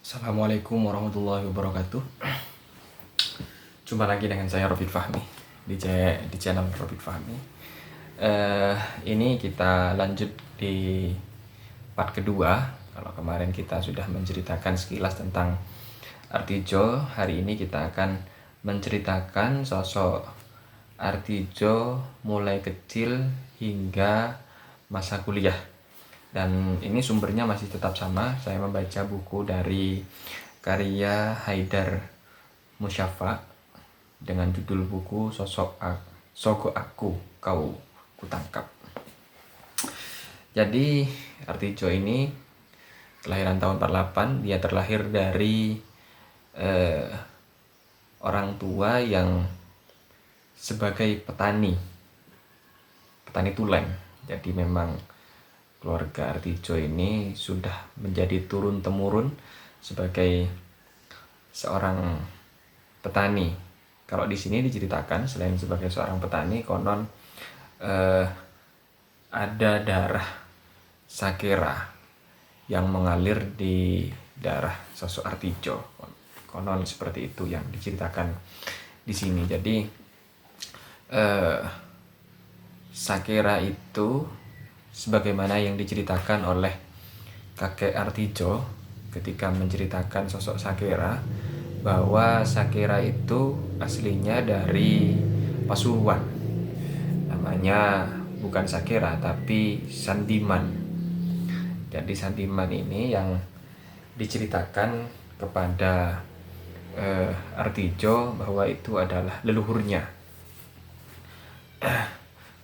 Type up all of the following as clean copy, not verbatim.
Assalamualaikum warahmatullahi wabarakatuh. Jumpa lagi dengan saya Robit Fahmi di channel Robit Fahmi. Ini kita lanjut di part kedua. Kalau kemarin kita sudah menceritakan sekilas tentang Artijo, hari ini kita akan menceritakan sosok Artijo mulai kecil hingga masa kuliah. Dan ini sumbernya masih tetap sama. Saya membaca buku dari karya Haidar Musyafa dengan judul buku Sogok Aku Kau Kutangkap. Jadi Artijo ini kelahiran tahun 48. Dia terlahir dari orang tua yang sebagai petani tulen. Jadi memang keluarga Artijo ini sudah menjadi turun-temurun sebagai seorang petani. Kalau di sini diceritakan selain sebagai seorang petani, konon ada darah Sakera yang mengalir di darah sosok Artijo. Konon seperti itu yang diceritakan di sini. Jadi Sakera itu sebagaimana yang diceritakan oleh kakek Artijo ketika menceritakan sosok Sakera, bahwa Sakera itu aslinya dari Pasuruan. Namanya bukan Sakera tapi Sandiman. Jadi Sandiman ini yang diceritakan kepada Artijo bahwa itu adalah leluhurnya.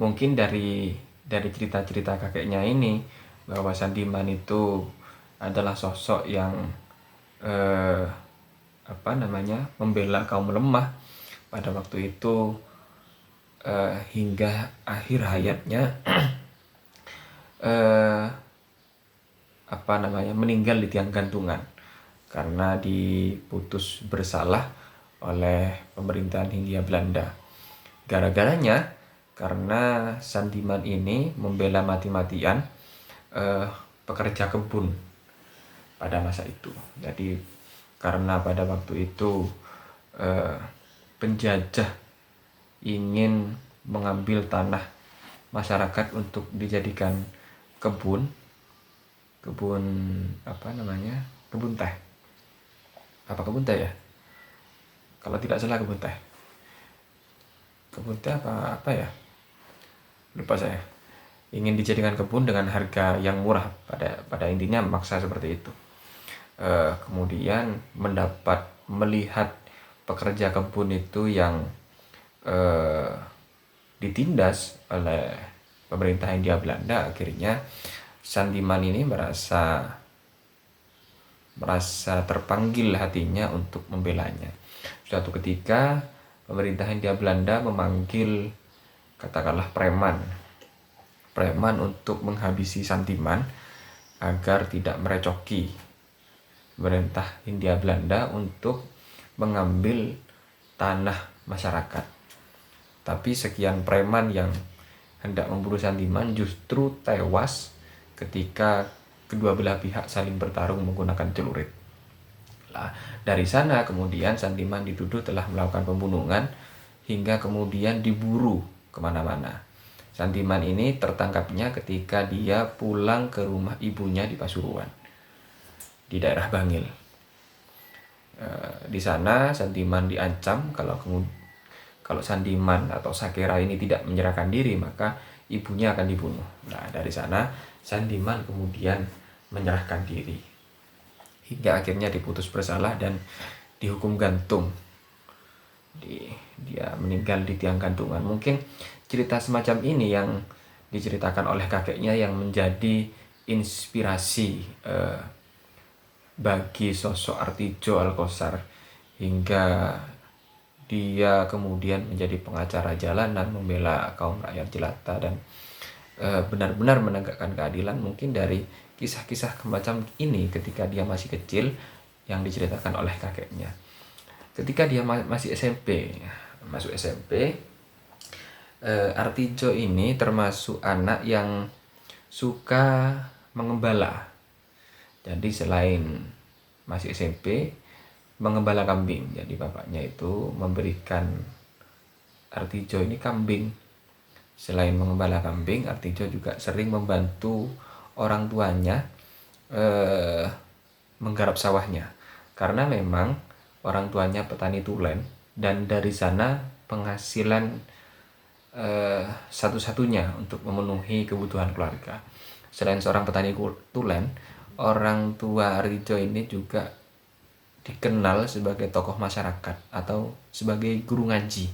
Mungkin dari cerita-cerita kakeknya ini bahwa Sandiman itu adalah sosok yang membela kaum lemah pada waktu itu hingga akhir hayatnya meninggal di tiang gantungan karena diputus bersalah oleh pemerintahan Hindia Belanda. Gara-garanya karena Sandiman ini membela mati-matian pekerja kebun pada masa itu. Jadi karena pada waktu itu penjajah ingin mengambil tanah masyarakat untuk dijadikan kebun teh. Kebun teh ya? Kalau tidak salah kebun teh. Kebun teh apa ya? Lupa saya. Ingin dijadikan kebun dengan harga yang murah, pada intinya memaksa seperti itu. Kemudian melihat pekerja kebun itu yang ditindas oleh pemerintah Hindia Belanda, akhirnya Sandiman ini merasa terpanggil hatinya untuk membelanya. Suatu ketika pemerintah Hindia Belanda memanggil katakanlah preman untuk menghabisi Sandiman agar tidak merecoki pemerintah Hindia Belanda untuk mengambil tanah masyarakat. Tapi sekian preman yang hendak memburu Sandiman justru tewas ketika kedua belah pihak saling bertarung menggunakan celurit. Dari sana kemudian Sandiman dituduh telah melakukan pembunuhan hingga kemudian diburu kemana-mana. Sandiman ini tertangkapnya ketika dia pulang ke rumah ibunya di Pasuruan, di daerah Bangil. Di sana Sandiman diancam kalau Sandiman atau Sakera ini tidak menyerahkan diri maka ibunya akan dibunuh. Dari sana Sandiman kemudian menyerahkan diri hingga akhirnya diputus bersalah dan dihukum gantung. Dia meninggal di tiang gantungan. Mungkin cerita semacam ini yang diceritakan oleh kakeknya yang menjadi inspirasi bagi sosok Artijo Alkosar hingga dia kemudian menjadi pengacara jalanan, membela kaum rakyat jelata dan benar-benar menegakkan keadilan. Mungkin dari kisah-kisah semacam ini ketika dia masih kecil yang diceritakan oleh kakeknya. Ketika dia masih masuk SMP, Artijo ini termasuk anak yang suka mengembala. Jadi selain masih SMP, mengembala kambing. Jadi bapaknya itu memberikan Artijo ini kambing. Selain mengembala kambing, Artijo juga sering membantu orang tuanya menggarap sawahnya. Karena memang orang tuanya petani tulen dan dari sana penghasilan satu-satunya untuk memenuhi kebutuhan keluarga. Selain seorang petani tulen, orang tua Artijo ini juga dikenal sebagai tokoh masyarakat atau sebagai guru ngaji.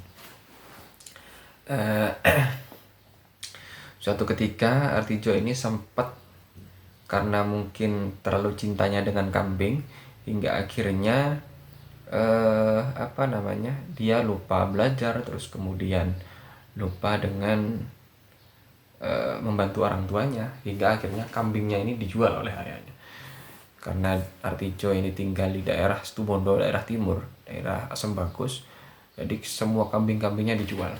Suatu ketika Artijo ini sempat, karena mungkin terlalu cintanya dengan kambing, hingga akhirnya dia lupa belajar, terus kemudian lupa dengan membantu orang tuanya, hingga akhirnya kambingnya ini dijual oleh ayahnya. Karena Artijo ini tinggal di daerah Situbondo, daerah timur, daerah Asem Bagus, jadi semua kambing-kambingnya dijual.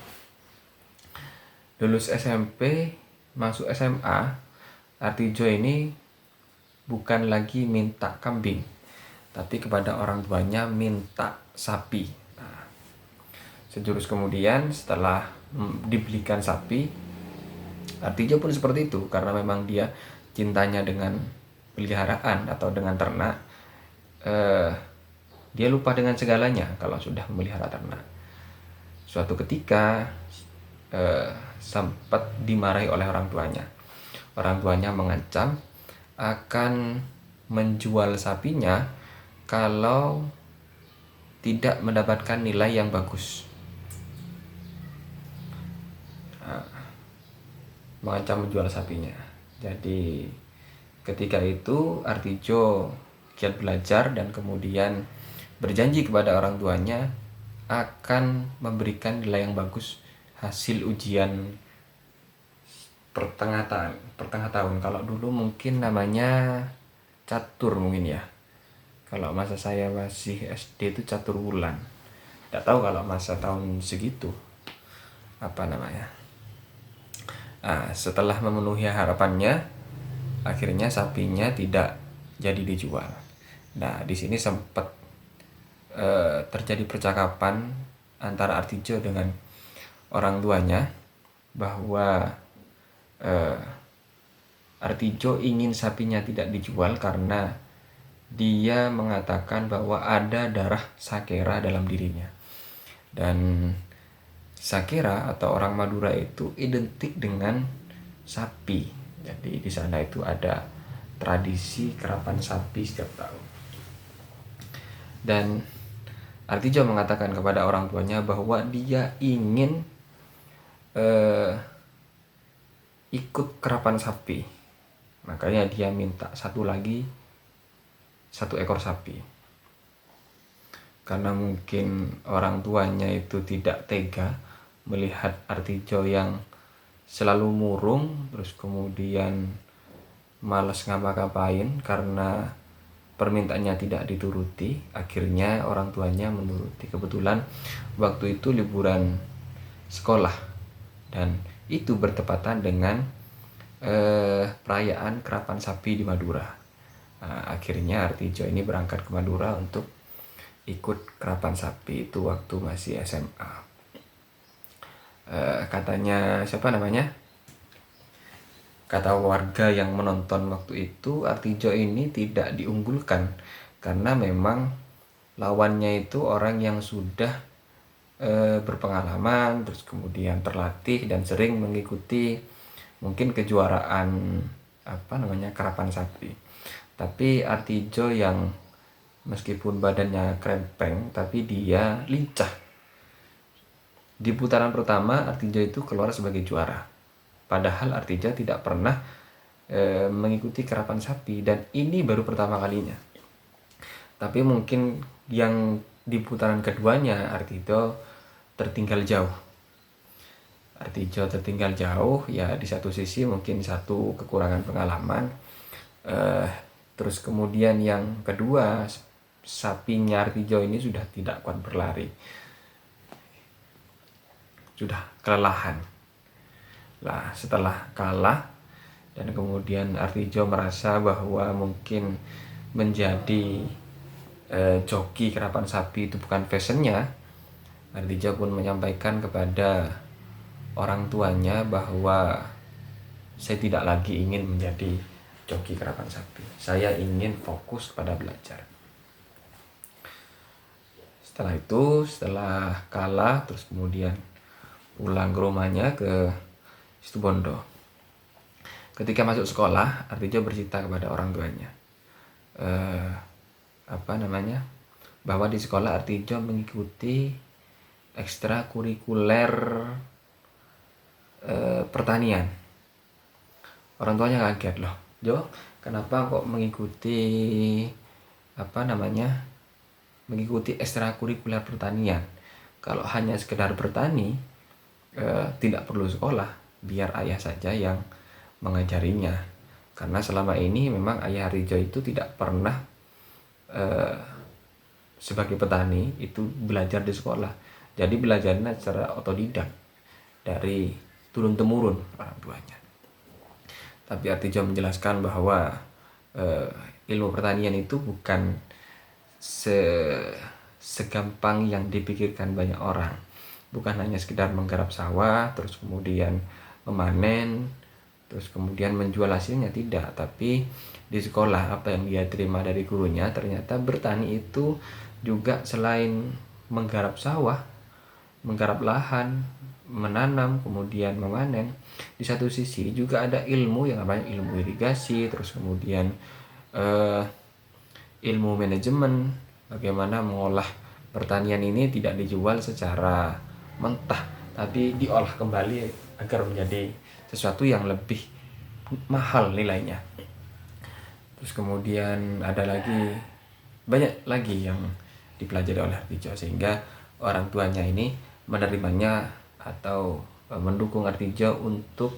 Lulus SMP, masuk SMA, Artijo ini bukan lagi minta kambing, tapi kepada orang tuanya minta sapi. Nah, sejurus kemudian setelah dibelikan sapi, Artijo pun seperti itu, karena memang dia cintanya dengan peliharaan atau dengan ternak. Dia lupa dengan segalanya kalau sudah memelihara ternak. Suatu ketika sempat dimarahi oleh orang tuanya. Orang tuanya mengancam akan menjual sapinya kalau tidak mendapatkan nilai yang bagus. Mengancam menjual sapinya. Jadi ketika itu Artijo giat belajar dan kemudian berjanji kepada orang tuanya akan memberikan nilai yang bagus hasil ujian pertengah tahun. Kalau dulu mungkin namanya catur mungkin ya. Kalau masa saya masih SD itu catur wulan. Tidak tahu kalau masa tahun segitu apa namanya. Setelah memenuhi harapannya, akhirnya sapinya tidak jadi dijual. Nah, di sini sempat terjadi percakapan antara Artijo dengan orang tuanya bahwa Artijo ingin sapinya tidak dijual karena dia mengatakan bahwa ada darah Sakera dalam dirinya. Dan Sakera atau orang Madura itu identik dengan sapi. Jadi di sana itu ada tradisi kerapan sapi setiap tahun. Dan Artijo mengatakan kepada orang tuanya bahwa dia ingin ikut kerapan sapi. Makanya dia minta satu ekor sapi. Karena mungkin orang tuanya itu tidak tega melihat Artijo yang selalu murung, terus kemudian malas ngapa-ngapain karena permintaannya tidak dituruti. Akhirnya orang tuanya menuruti. Kebetulan waktu itu liburan sekolah dan itu bertepatan dengan perayaan kerapan sapi di Madura. Akhirnya Artijo ini berangkat ke Madura untuk ikut kerapan sapi itu waktu masih SMA. Katanya kata warga yang menonton waktu itu, Artijo ini tidak diunggulkan karena memang lawannya itu orang yang sudah berpengalaman, terus kemudian terlatih dan sering mengikuti mungkin kejuaraan kerapan sapi. Tapi Artijo yang meskipun badannya krempeng tapi dia lincah. Di putaran pertama Artijo itu keluar sebagai juara. Padahal Artijo tidak pernah mengikuti kerapan sapi dan ini baru pertama kalinya. Tapi mungkin yang di putaran keduanya Artijo tertinggal jauh. Ya di satu sisi mungkin satu kekurangan pengalaman. Terus kemudian yang kedua, sapinya Artijo ini sudah tidak kuat berlari. Sudah kelelahan. Nah, setelah kalah dan kemudian Artijo merasa bahwa mungkin menjadi joki kerapan sapi itu bukan fashionnya, Artijo pun menyampaikan kepada orang tuanya bahwa saya tidak lagi ingin menjadi joki kerapan sapi. Saya ingin fokus pada belajar. Setelah itu, setelah kalah, terus kemudian pulang ke rumahnya ke Situbondo. Ketika masuk sekolah, Artijo bercerita kepada orang tuanya, bahwa di sekolah Artijo mengikuti ekstrakurikuler pertanian. Orang tuanya kaget, loh, Jo, kenapa kok mengikuti mengikuti ekstrakurikuler pertanian? Kalau hanya sekedar bertani, tidak perlu sekolah, biar ayah saja yang mengajarinya. Karena selama ini memang ayah Artijo itu tidak pernah sebagai petani itu belajar di sekolah. Jadi belajarnya secara otodidak dari turun-temurun orang tuanya. Tapi Artijo menjelaskan bahwa ilmu pertanian itu bukan segampang yang dipikirkan banyak orang. Bukan hanya sekedar menggarap sawah, terus kemudian memanen, terus kemudian menjual hasilnya, tidak. Tapi di sekolah apa yang dia terima dari gurunya, ternyata bertani itu juga selain menggarap sawah, menggarap lahan, menanam, kemudian memanen, di satu sisi juga ada ilmu yang namanya ilmu irigasi, terus kemudian ilmu manajemen, bagaimana mengolah pertanian ini tidak dijual secara mentah, tapi diolah kembali agar menjadi sesuatu yang lebih mahal nilainya. Terus kemudian ada lagi, banyak lagi yang dipelajari oleh Artijo, sehingga orang tuanya ini menerimanya atau mendukung Artijo untuk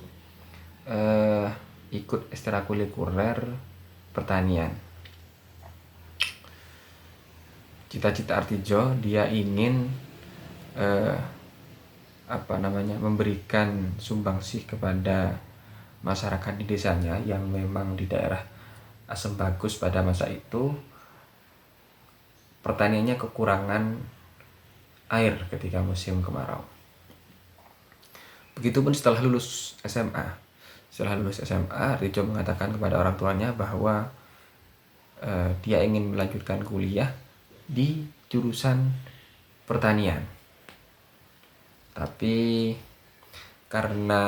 ikut ekstrakurikuler pertanian. Cita-cita Artijo, dia ingin memberikan sumbangsih kepada masyarakat di desanya yang memang di daerah Asem Bagus pada masa itu pertaniannya kekurangan air ketika musim kemarau. Begitupun setelah lulus SMA. Artijo mengatakan kepada orang tuanya bahwa dia ingin melanjutkan kuliah di jurusan pertanian. Tapi karena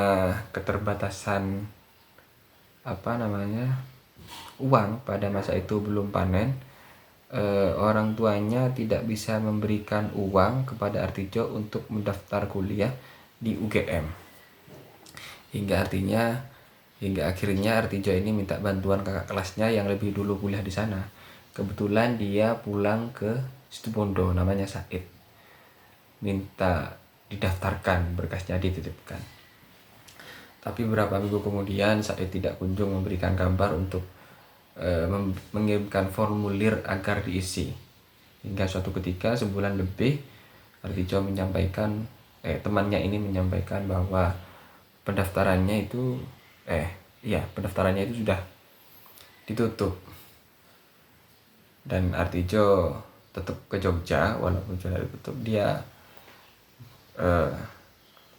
keterbatasan uang pada masa itu belum panen, orang tuanya tidak bisa memberikan uang kepada Artijo untuk mendaftar kuliah di UGM. Hingga akhirnya Artijo ini minta bantuan kakak kelasnya yang lebih dulu kuliah di sana. Kebetulan dia pulang ke Situbondo, namanya Said, minta didaftarkan, berkasnya dititipkan. Tapi beberapa minggu kemudian Said tidak kunjung memberikan kabar untuk mengirimkan formulir agar diisi. Hingga suatu ketika sebulan lebih Artijo menyampaikan, temannya ini menyampaikan bahwa pendaftarannya itu sudah ditutup. Dan Artijo tetap ke Jogja, walaupun sudah ditutup. Dia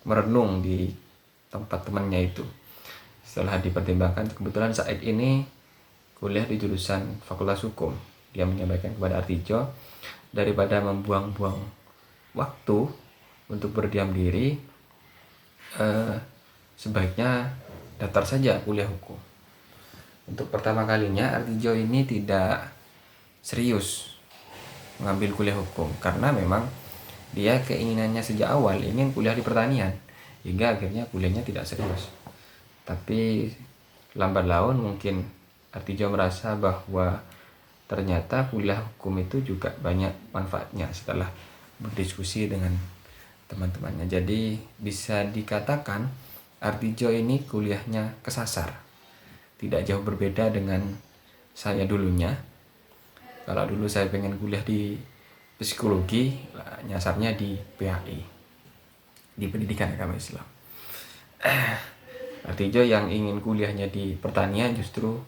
merenung di tempat temannya itu. Setelah dipertimbangkan, kebetulan Said ini kuliah di jurusan Fakultas Hukum. Dia menyampaikan kepada Artijo, daripada membuang-buang waktu untuk berdiam diri, sebaiknya daftar saja kuliah hukum. Untuk pertama kalinya Artijo ini tidak serius mengambil kuliah hukum, karena memang dia keinginannya sejak awal ingin kuliah di pertanian, hingga akhirnya kuliahnya tidak serius. Tapi lambat laun mungkin Artijo merasa bahwa ternyata kuliah hukum itu juga banyak manfaatnya setelah berdiskusi dengan teman-temannya. Jadi bisa dikatakan Artijo ini kuliahnya kesasar, tidak jauh berbeda dengan saya dulunya. Kalau dulu saya pengen kuliah di psikologi, nyasarnya di PAI, di Pendidikan Agama Islam. Artijo yang ingin kuliahnya di pertanian justru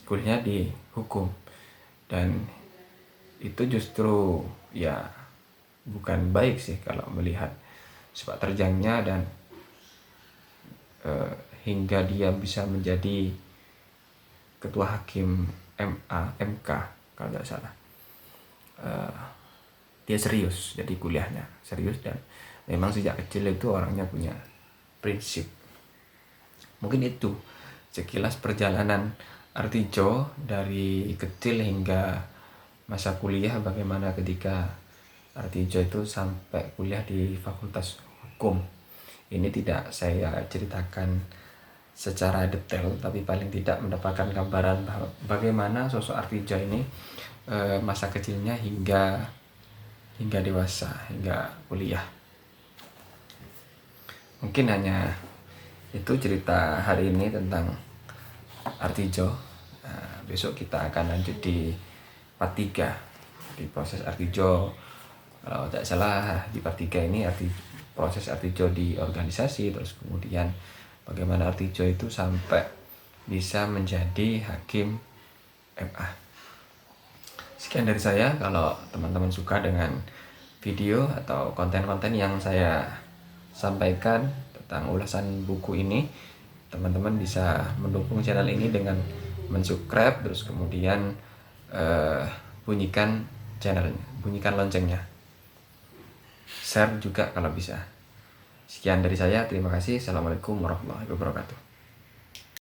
kuliahnya di hukum. Dan itu justru ya bukan baik sih kalau melihat sepak terjangnya dan hingga dia bisa menjadi ketua hakim MK kalau nggak salah. Dia serius, jadi kuliahnya serius dan memang sejak kecil itu orangnya punya prinsip. Mungkin itu sekilas perjalanan Artijo dari kecil hingga masa kuliah, bagaimana ketika Artijo itu sampai kuliah di Fakultas Hukum. Ini tidak saya ceritakan secara detail, tapi paling tidak mendapatkan gambaran bagaimana sosok Artijo ini masa kecilnya hingga dewasa, hingga kuliah. Mungkin hanya itu cerita hari ini tentang Artijo. Besok kita akan lanjut di part 3 di proses Artijo. Kalau tidak salah di part 3 ini proses Artijo di organisasi, terus kemudian bagaimana Artijo itu sampai bisa menjadi hakim MA. Sekian dari saya. Kalau teman-teman suka dengan video atau konten-konten yang saya sampaikan tentang ulasan buku ini, teman-teman bisa mendukung channel ini dengan mensubscribe, terus kemudian bunyikan channelnya, bunyikan loncengnya, share juga kalau bisa. Sekian dari saya, terima kasih. Assalamualaikum warahmatullahi wabarakatuh.